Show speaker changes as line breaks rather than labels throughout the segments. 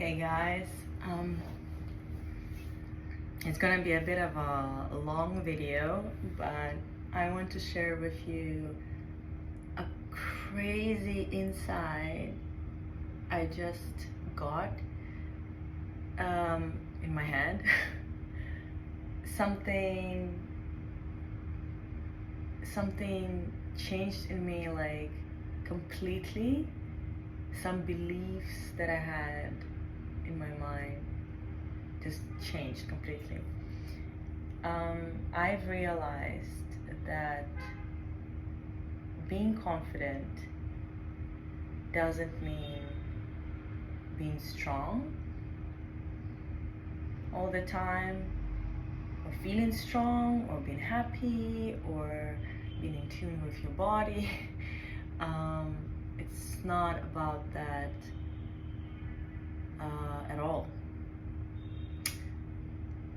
Hey guys, it's gonna be a bit of a long video, but I want to share with you a crazy insight I just got in my head. something changed in me, like, completely. Some beliefs that I had in my mind just changed completely. I've realized that being confident doesn't mean being strong all the time, or feeling strong, or being happy, or being in tune with your body. It's not about that at all.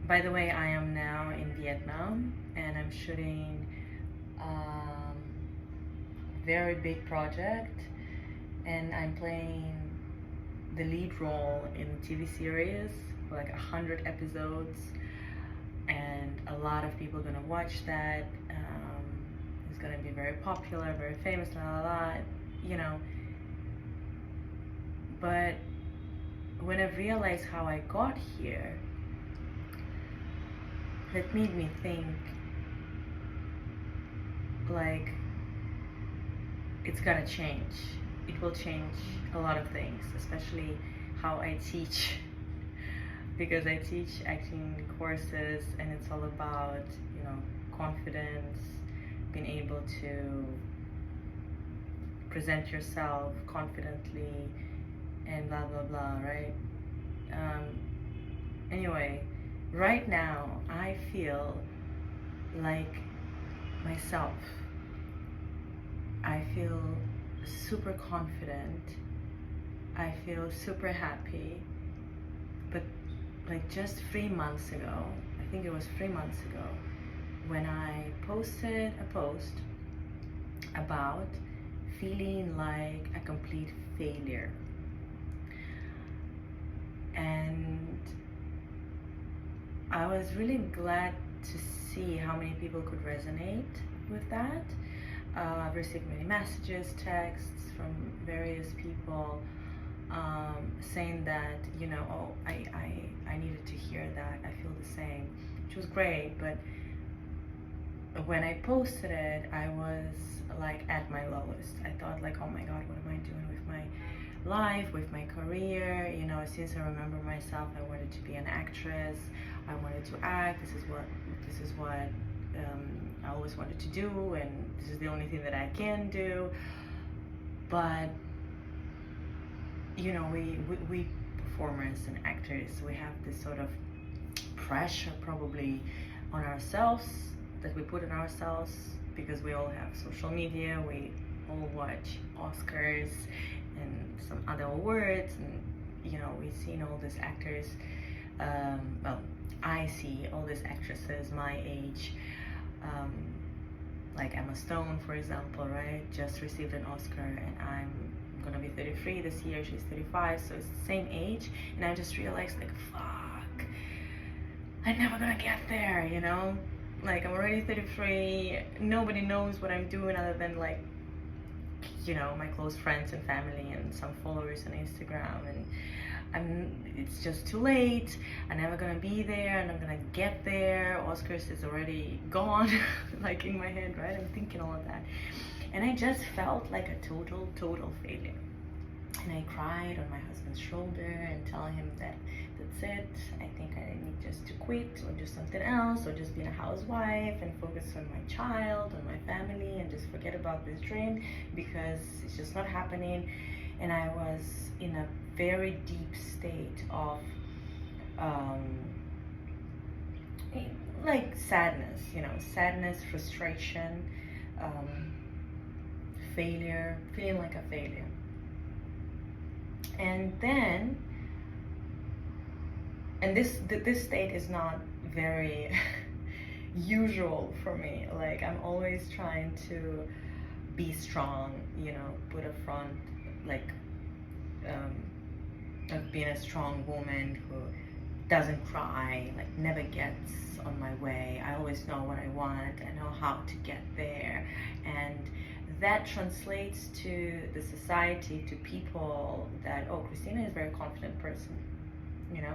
By the way, I am now in Vietnam and I'm shooting a very big project, and I'm playing the lead role in a TV series, like 100 episodes, and a lot of people are gonna watch that. It's gonna be very popular, very famous, you know. But when I realized how I got here, that made me think, like, it's gonna change. It will change a lot of things, especially how I teach, because I teach acting courses, and it's all about, confidence, being able to present yourself confidently, and blah blah blah, right? Anyway, right now I feel like myself. I feel super confident. I feel super happy. But like just 3 months ago, I think it was 3 months ago, when I posted a post about feeling like a complete failure. And I was really glad to see how many people could resonate with that. I've received many messages, texts from various people saying that, oh, I needed to hear that, I feel the same, which was great. But when I posted it, I was like at my lowest. I thought, like, oh my God, what am I doing with my life, with my career? Since I remember myself, I wanted to be an actress. I wanted to act. This is what I always wanted to do, and this is the only thing that I can do. But we performers and actors, we have this sort of pressure probably on ourselves that we put on ourselves, because we all have social media, we all watch Oscars and some other awards, and we've seen all these actors, I see all these actresses my age, like Emma Stone, for example, right? Just received an Oscar, and I'm gonna be 33 this year, she's 35, so it's the same age. And I just realized, like, fuck, I'm never gonna get there, like, I'm already 33, nobody knows what I'm doing other than, like, my close friends and family and some followers on Instagram, and it's just too late. I'm never gonna be there, and I'm gonna get there. Oscars is already gone, like, in my head, right? I'm thinking all of that, and I just felt like a total failure. And I cried on my husband's shoulder and tell him that that's it. I think I need just to quit, or do something else, or just be a housewife and focus on my child, on my family, and just forget about this dream, because it's just not happening. And I was in a very deep state of like sadness, frustration, failure, feeling like a failure. And then, and this state is not very usual for me. Like, I'm always trying to be strong, put a front, like of being a strong woman who doesn't cry, like never gets on my way. I always know what I want, I know how to get there, and that translates to the society, to people, that, oh, Christina is a very confident person, you know?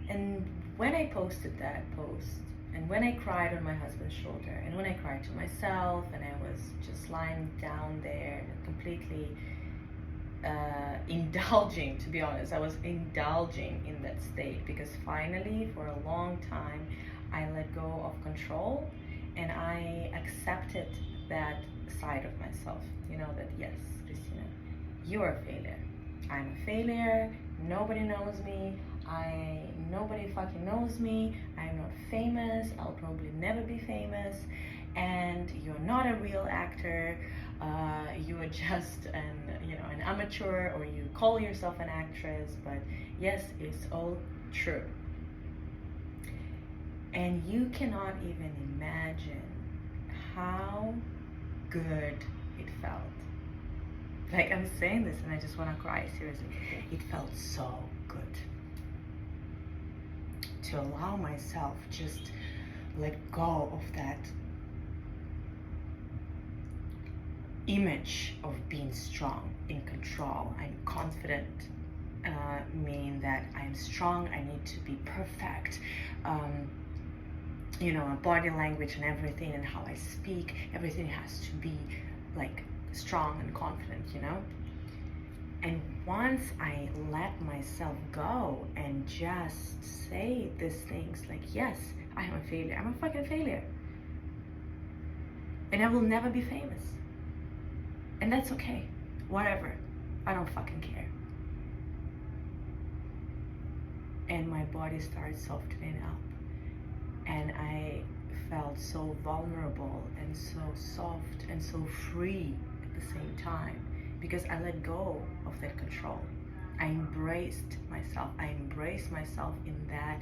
And when I posted that post, and when I cried on my husband's shoulder, and when I cried to myself, and I was just lying down there completely indulging, to be honest, I was indulging in that state, because finally, for a long time, I let go of control, and I accepted that side of myself, you know, that yes, Christina, you're a failure. I'm a failure, nobody knows me, nobody fucking knows me, I'm not famous, I'll probably never be famous, and you're not a real actor, you are just an amateur, or you call yourself an actress, but yes, it's all true. And you cannot even imagine how good it felt. Like, I'm saying this and I just want to cry, seriously. It felt so good to allow myself just let go of that image of being strong, in control. I'm confident, meaning that I'm strong, I need to be perfect. Body language and everything, and how I speak, everything has to be like strong and confident, you know? And once I let myself go and just say these things like, yes, I am a failure, I'm a fucking failure, and I will never be famous, and that's okay, whatever, I don't fucking care. And my body started softening up, and I felt so vulnerable and so soft and so free at the same time, because I let go of that control. I embraced myself. I embraced myself in that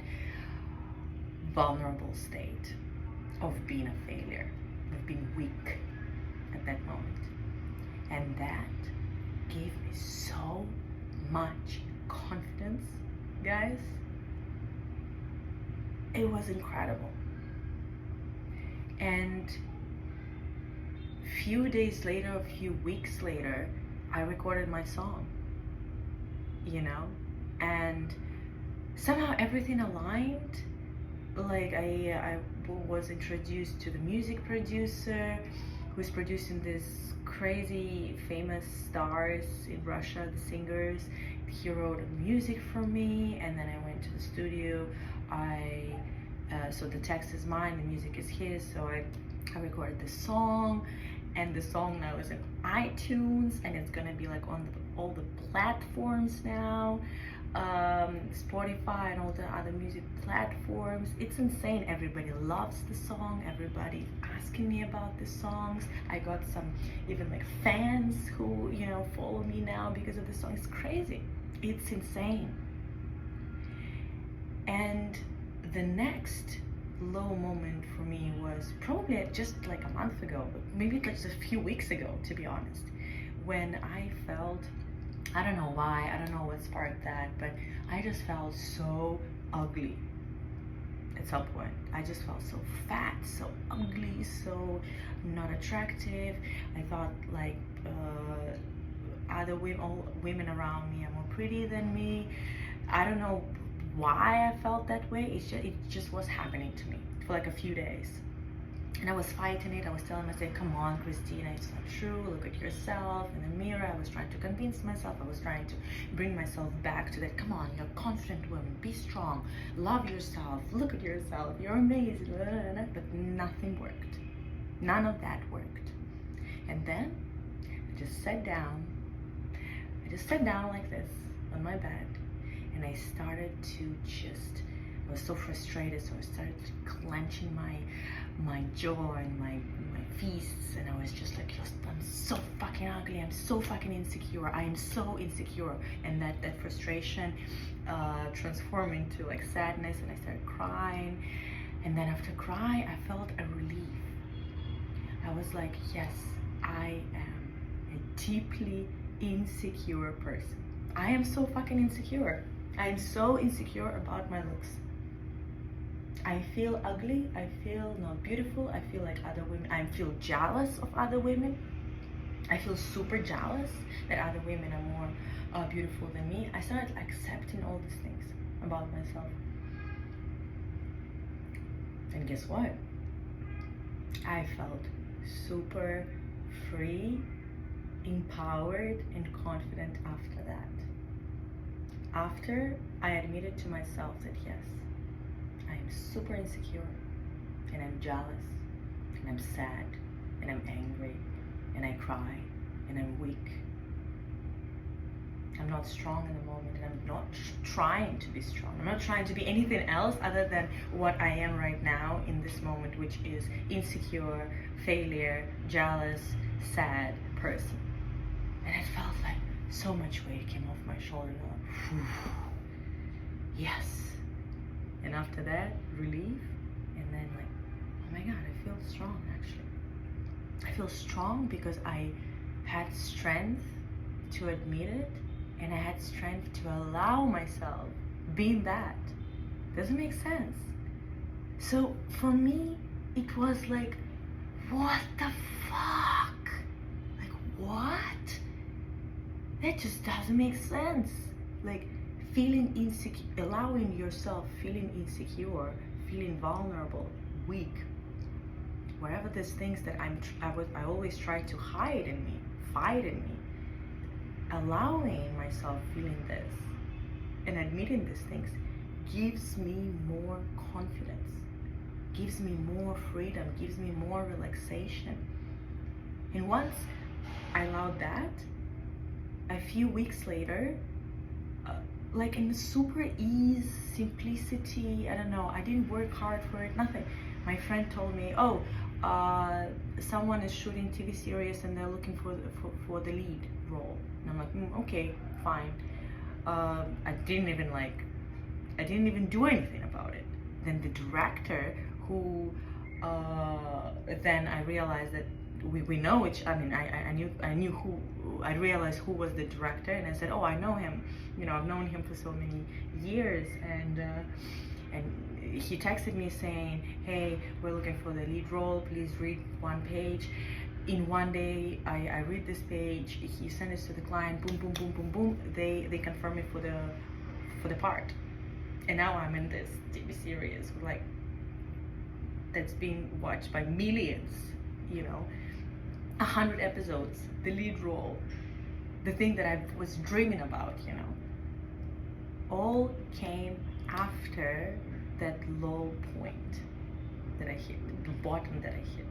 vulnerable state of being a failure, of being weak at that moment. And that gave me so much confidence, guys. It was incredible. And few days later, a few weeks later, I recorded my song, you know, and somehow everything aligned. Like I was introduced to the music producer who's producing this crazy famous stars in Russia, the singers. He wrote music for me, and then I went to the studio. So the text is mine, the music is his, so I recorded the song, and the song now is in iTunes, and it's gonna be like on all the platforms now, Spotify and all the other music platforms. It's insane. Everybody loves the song, everybody's asking me about the songs. I got some even like fans who, you know, follow me now because of the song. It's crazy, it's insane. And the next low moment for me was probably just like a month ago, but maybe just a few weeks ago, to be honest, when I felt, I don't know why, I don't know what sparked that, but I just felt so ugly at some point. I just felt so fat, so ugly, so not attractive. I thought like other women around me are more pretty than me. I don't know why I felt that way. It just was happening to me for like a few days, and I was fighting it. I was telling myself, come on, Christina, it's not true, look at yourself in the mirror. I was trying to convince myself, I was trying to bring myself back to that, come on, you're a confident woman, be strong, love yourself, look at yourself, you're amazing, but nothing worked. None of that worked. And then I just sat down like this on my bed, and I started to I was so frustrated, so I started clenching my jaw and my fists, and I was just like, I'm so fucking ugly, I'm so fucking insecure, I am so insecure. And that frustration transformed into like sadness, and I started crying. And then after crying, I felt a relief. I was like, yes, I am a deeply insecure person. I am so fucking insecure. I am so insecure about my looks. I feel ugly, I feel not beautiful, I feel like other women, I feel jealous of other women. I feel super jealous that other women are more beautiful than me. I started accepting all these things about myself. And guess what? I felt super free, empowered, and confident after that. After I admitted to myself that yes, I am super insecure, and I'm jealous, and I'm sad, and I'm angry, and I cry, and I'm weak. I'm not strong in the moment, and I'm not trying to be strong. I'm not trying to be anything else other than what I am right now in this moment, which is insecure, failure, jealous, sad person. And it felt like so much weight came off my shoulder. Like, yes. And after that, relief, and then like, oh my God, I feel strong actually. I feel strong because I had strength to admit it, and I had strength to allow myself being that. Doesn't make sense. So for me, it was like, what the fuck? Like, what? That just doesn't make sense. Like, feeling insecure, allowing yourself feeling insecure, feeling vulnerable, weak, whatever these things that I always try to hide in me, fight in me, allowing myself feeling this and admitting these things gives me more confidence, gives me more freedom, gives me more relaxation. And once I allowed that, a few weeks later, like in super ease, simplicity, I don't know, I didn't work hard for it, nothing. My friend told me, oh, someone is shooting TV series and they're looking for the lead role. And I'm like, okay, fine. I didn't even do anything about it. Then the director, who, then I realized that we know I knew who, I realized who was the director, and I said, oh, I know him, I've known him for so many years, and he texted me saying, hey, we're looking for the lead role, please read one page. In one day, I read this page, he sent it to the client, boom, boom, boom, boom, boom, they confirm it for the part. And now I'm in this TV series, like, that's being watched by millions, 100 episodes, the lead role, the thing that I was dreaming about, all came after that low point that I hit, the bottom that I hit.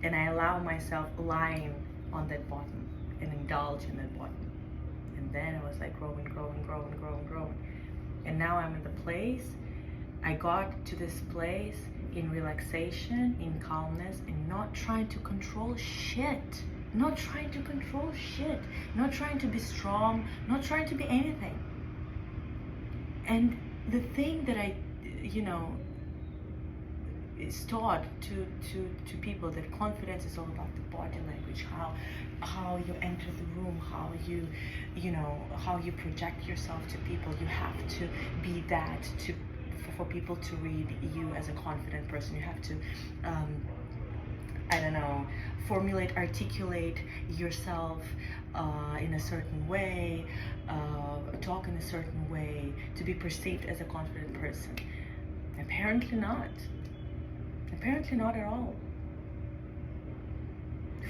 And I allow myself lying on that bottom and indulge in that bottom. And then I was like growing. And now I'm in the place, I got to this place in relaxation, in calmness, and not trying to control shit. Not trying to control shit. Not trying to be strong, not trying to be anything. And the thing that I, is taught to people, that confidence is all about the body language, how you enter the room, how you project yourself to people. You have to be that for people to read you as a confident person. You have to formulate, articulate yourself in a certain way, talk in a certain way, to be perceived as a confident person. Apparently not. Apparently not at all.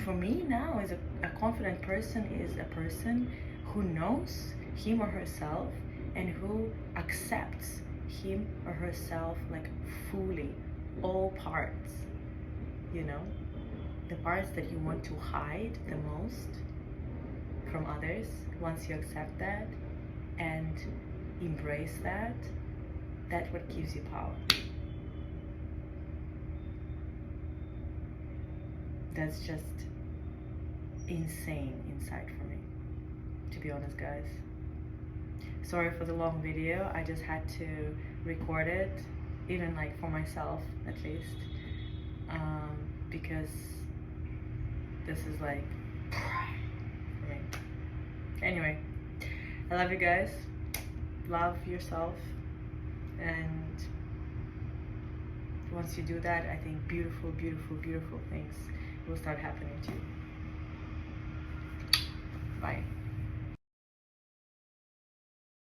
For me now, as a confident person is a person who knows him or herself and who accepts him or herself, like, fully, all parts, the parts that you want to hide the most from others. Once you accept that and embrace that, that's what gives you power. That's just insane insight for me, to be honest, guys. Sorry for the long video. I just had to record it, even like for myself at least, because this is like for me. Anyway, I love you guys. Love yourself, and once you do that, I think beautiful, beautiful, beautiful things will start happening to you.